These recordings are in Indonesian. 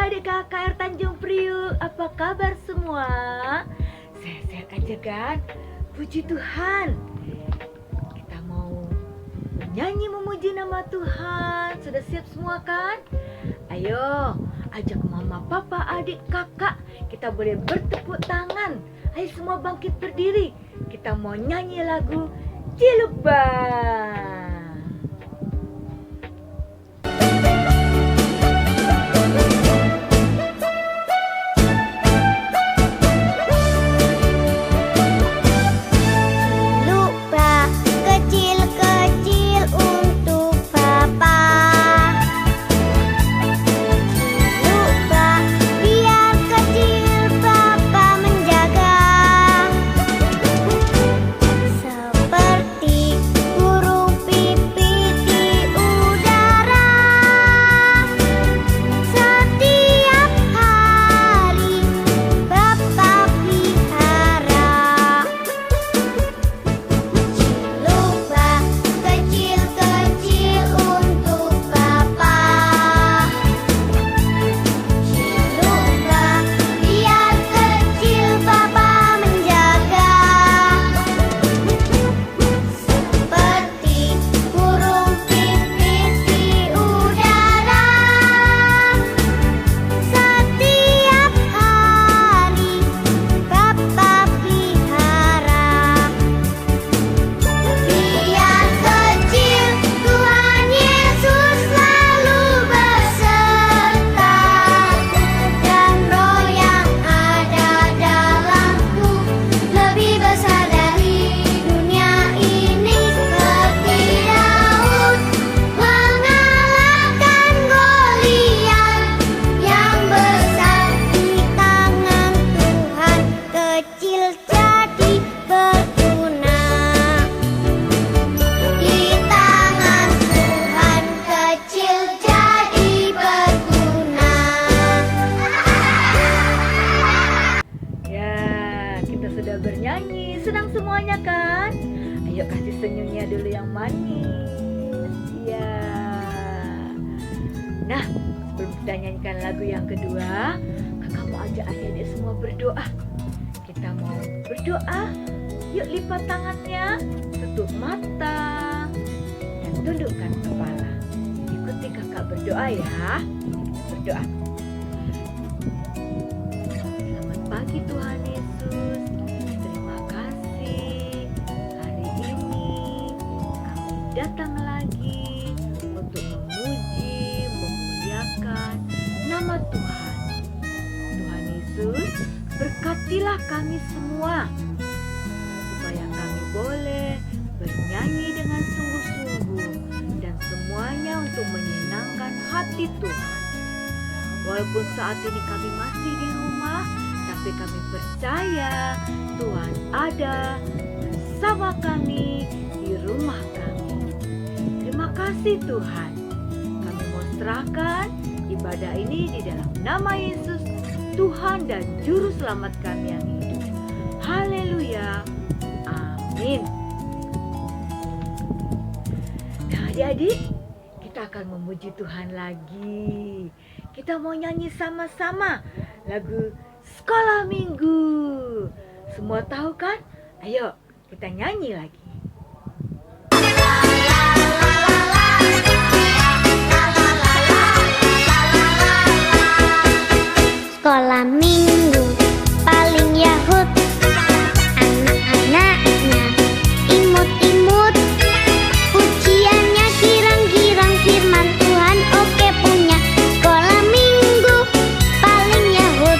adik KKR Tanjung Priuk, apa kabar semua? Sehat-sehat aja kan? Puji Tuhan. Kita mau bernyanyi memuji nama Tuhan. Sudah siap semua kan? Ayo, ajak mama, papa, adik, kakak. Kita boleh bertepuk tangan. Ayo semua bangkit berdiri. Kita mau nyanyi lagu Ciluk Bang. Bernyanyi, senang semuanya kan? Ayo kasih senyumnya dulu yang manis. Ya. Nah, sebelum kita nyanyikan lagu yang kedua, kakak mau ajak adik-adik semua berdoa. Kita mau berdoa. Yuk lipat tangannya, tutup mata, dan tundukkan kepala. Ikuti kakak berdoa ya. Berdoa. Selamat pagi Tuhan Yesus. Datang lagi untuk memuji, memuliakan nama Tuhan. Tuhan Yesus, berkatilah kami semua supaya kami boleh bernyanyi dengan sungguh-sungguh dan semuanya untuk menyenangkan hati Tuhan. Walaupun saat ini kami masih di rumah, tapi kami percaya Tuhan ada bersama kami di rumah kami. Terima kasih Tuhan. Kami mau serahkan ibadah ini di dalam nama Yesus, Tuhan dan Juru Selamat kami yang hidup. Haleluya. Amin. Nah adik-adik, kita akan memuji Tuhan lagi. Kita mau nyanyi sama-sama lagu Sekolah Minggu. Semua tahu kan? Ayo kita nyanyi lagi. Sekolah minggu paling yahut, anak-anaknya imut-imut, pujiannya girang-girang, firman Tuhan oke punya. Sekolah minggu paling yahut.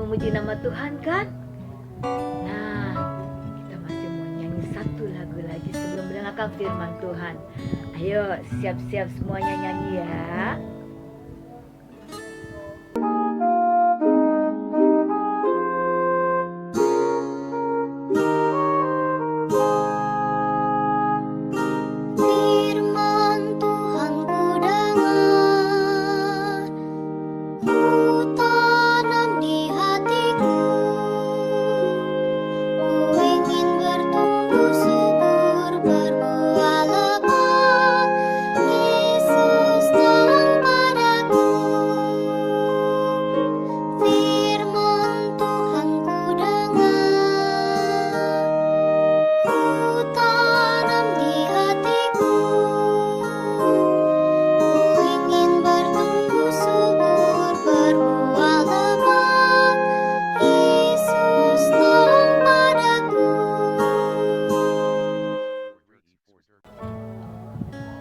memuji nama Tuhan kan? Nah, kita masih mau nyanyi satu lagu lagi sebelum mendengarkan firman Tuhan. Ayo, siap-siap semuanya nyanyi ya.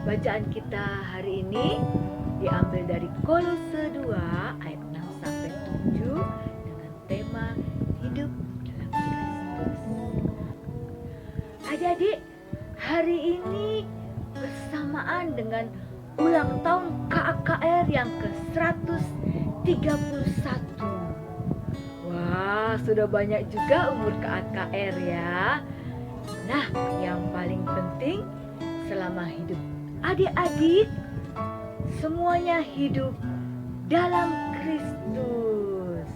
Bacaan kita hari ini diambil dari Kolose 2 ayat 6 sampai 7 dengan tema hidup dalam Kristus. Adik-adik, hari ini bersamaan dengan ulang tahun KKR yang ke-131. Wah, sudah banyak juga umur KKR ya. Nah, yang paling penting selama hidup adik-adik, semuanya hidup dalam Kristus.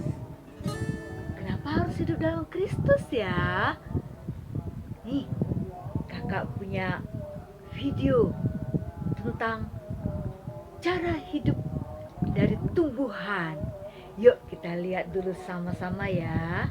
Kenapa harus hidup dalam Kristus ya? Nih, kakak punya video tentang cara hidup dari tumbuhan. Yuk kita lihat dulu sama-sama ya.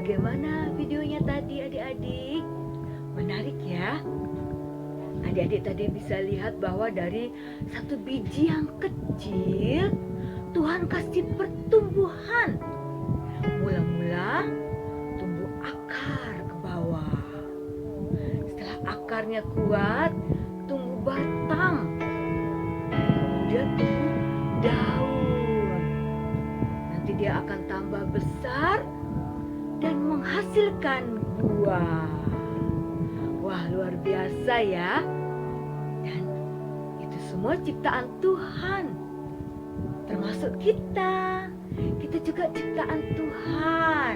Bagaimana videonya tadi adik-adik? Menarik ya? Adik-adik tadi bisa lihat bahwa dari satu biji yang kecil, Tuhan kasih pertumbuhan. Mula-mula tumbuh akar ke bawah. Setelah akarnya kuat, tumbuh batang. Kemudian tumbuh daun. Nanti dia akan tambah besar dan menghasilkan buah. Wah, luar biasa ya. Dan itu semua ciptaan Tuhan. Termasuk kita. Kita juga ciptaan Tuhan.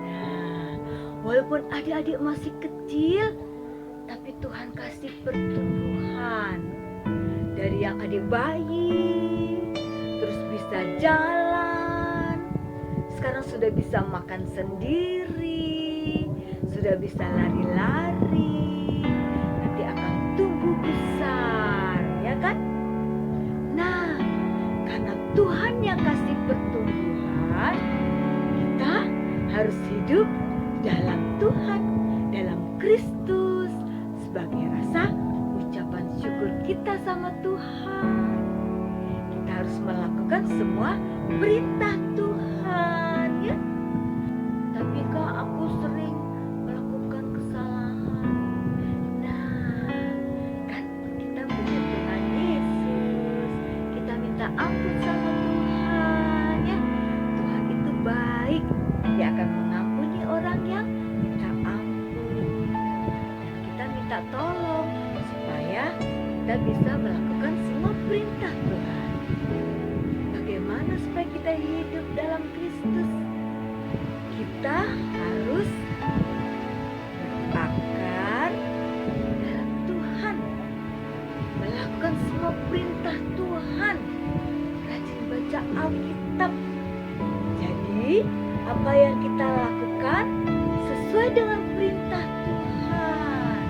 Nah, walaupun adik-adik masih kecil, tapi Tuhan kasih pertumbuhan. Dari yang adik bayi, terus bisa jalan, sekarang sudah bisa makan sendiri, sudah bisa lari-lari, nanti akan tumbuh besar. harus hidup dalam Tuhan, dalam Kristus, sebagai rasa ucapan syukur kita sama Tuhan. Kita harus melakukan semua perintah Tuhan, ya. Tapi Kak, aku sering melakukan kesalahan. Nah, kan kita punya Tuhan Yesus. Kita minta ampun sama Tuhan, ya. Tuhan itu baik. Dia akan mengampuni orang yang minta ampun. Dan kita minta tolong supaya kita bisa melakukan semua perintah Tuhan. Bagaimana supaya kita hidup dalam Kristus? Kita harus berakar dalam Tuhan, melakukan semua perintah Tuhan, rajin baca Alkitab. Jadi apa yang kita lakukan sesuai dengan perintah Tuhan.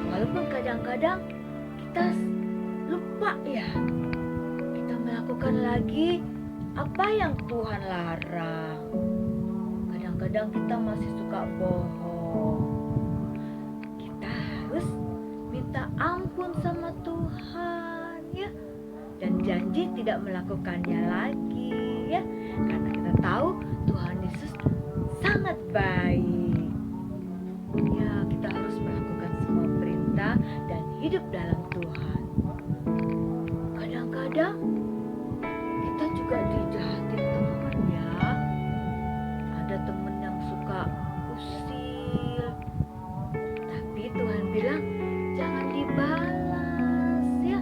Walaupun kadang-kadang kita lupa, ya, kita melakukan lagi apa yang Tuhan larang. Kadang-kadang kita masih suka bohong. Kita harus minta ampun sama Tuhan, ya, dan janji tidak melakukannya lagi, ya, karena kita tahu Tuhan Yesus sangat baik. Ya, kita harus melakukan semua perintah dan hidup dalam Tuhan. Kadang-kadang kita juga dijahatin teman, ya. Ada teman yang suka usil, tapi Tuhan bilang jangan dibalas, ya.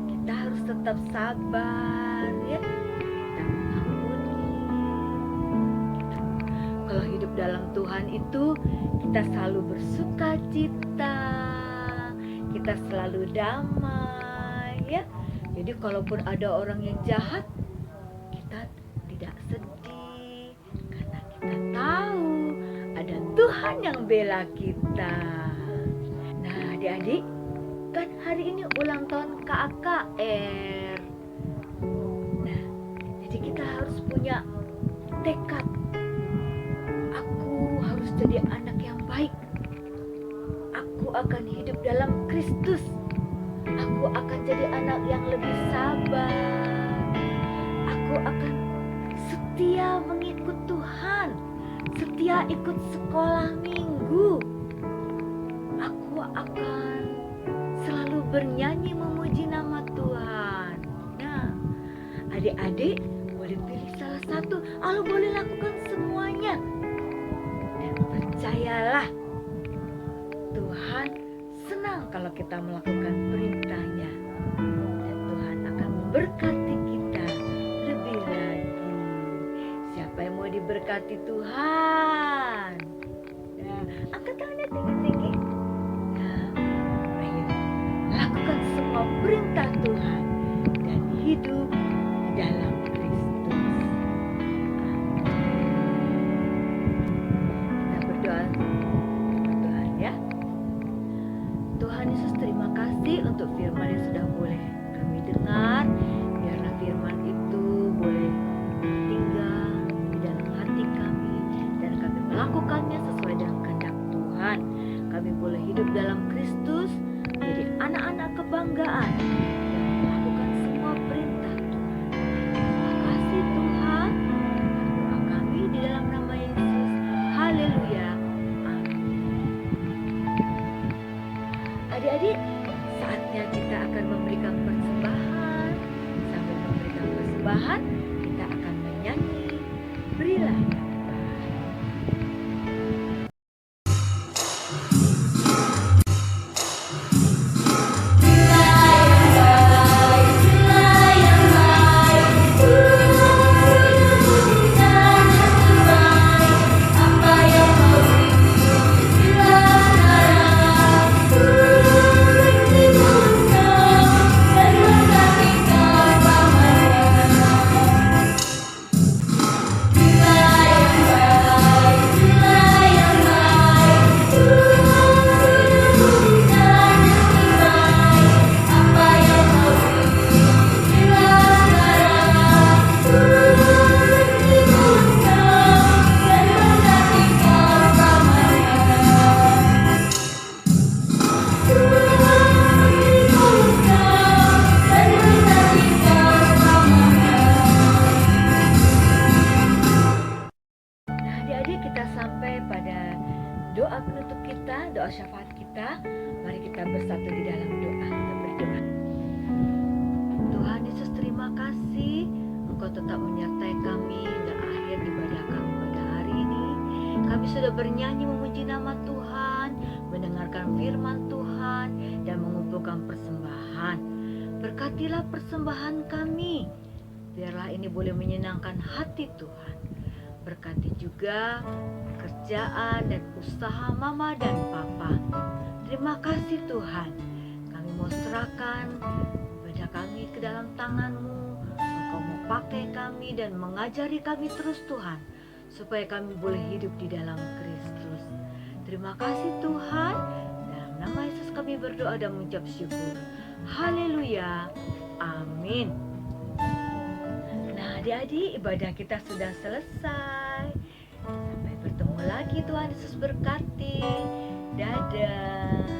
Kita harus tetap sabar, ya. Kita mengampuni. Kalau hidup dalam Tuhan itu kita selalu bersuka cita, kita selalu damai, ya. Jadi kalaupun ada orang yang jahat, kita tidak sedih karena kita tahu ada Tuhan yang bela kita. Nah, adik-adik, kan hari ini ulang tahun KKR. Nah, jadi kita harus punya tekad. Aku harus jadi anak yang baik. Aku akan hidup dalam Kristus. Aku akan jadi anak yang lebih sabar. Aku akan setia mengikut Tuhan, setia ikut sekolah minggu. Aku akan selalu bernyanyi memuji nama Tuhan. Nah, adik-adik boleh pilih salah satu, lalu boleh lakukan semuanya. Dan percayalah, Tuhan senang kalau kita melakukan perintahnya, dan Tuhan akan memberkati kita lebih lagi. Siapa yang mau diberkati Tuhan? Nah, angkat tangannya tinggi-tinggi. Nah, ayo lakukan semua perintah Tuhan dan hidup di dalam Kristus. Kita berdoa sama Tuhan, ya. Tuhan Yesus, terima kasih untuk firman yang sudah boleh kami dengar. Biarlah firman itu boleh tinggal di dalam hati kami, dan kami melakukannya sesuai dengan kehendak Tuhan. Kami boleh hidup dalam Kristus, menjadi anak-anak kebanggaan yang melakukan semua perintah Tuhan. Terima kasih Tuhan. Doa kami di dalam nama Yesus. Haleluya. Adik-adik, saatnya kita akan memberikan persembahan. Sambil memberikan persembahan, kita akan menyanyi Berilah Damai. Terima kasih. sampai pada doa penutup kita, doa syafaat kita. Mari kita bersatu di dalam doa. Kita berdoa. Tuhan Yesus, terima kasih Engkau tetap menyertai kami hingga akhir ibadah kami pada hari ini. Kami sudah bernyanyi memuji nama Tuhan, mendengarkan firman Tuhan, dan mengumpulkan persembahan. Berkatilah persembahan kami, biarlah ini boleh menyenangkan hati Tuhan. Berkati juga pekerjaan dan usaha mama dan papa. Terima kasih Tuhan. Kami mau serahkan ibadah kami ke dalam tangan-Mu. Engkau mau pakai kami dan mengajari kami terus Tuhan, supaya kami boleh hidup di dalam Kristus. Terima kasih Tuhan. Dalam nama Yesus kami berdoa dan mengucap syukur. Haleluya. Amin. Nah, adik-adik, ibadah kita sudah selesai. Sampai bertemu lagi, Tuhan Yesus berkati. Dadah.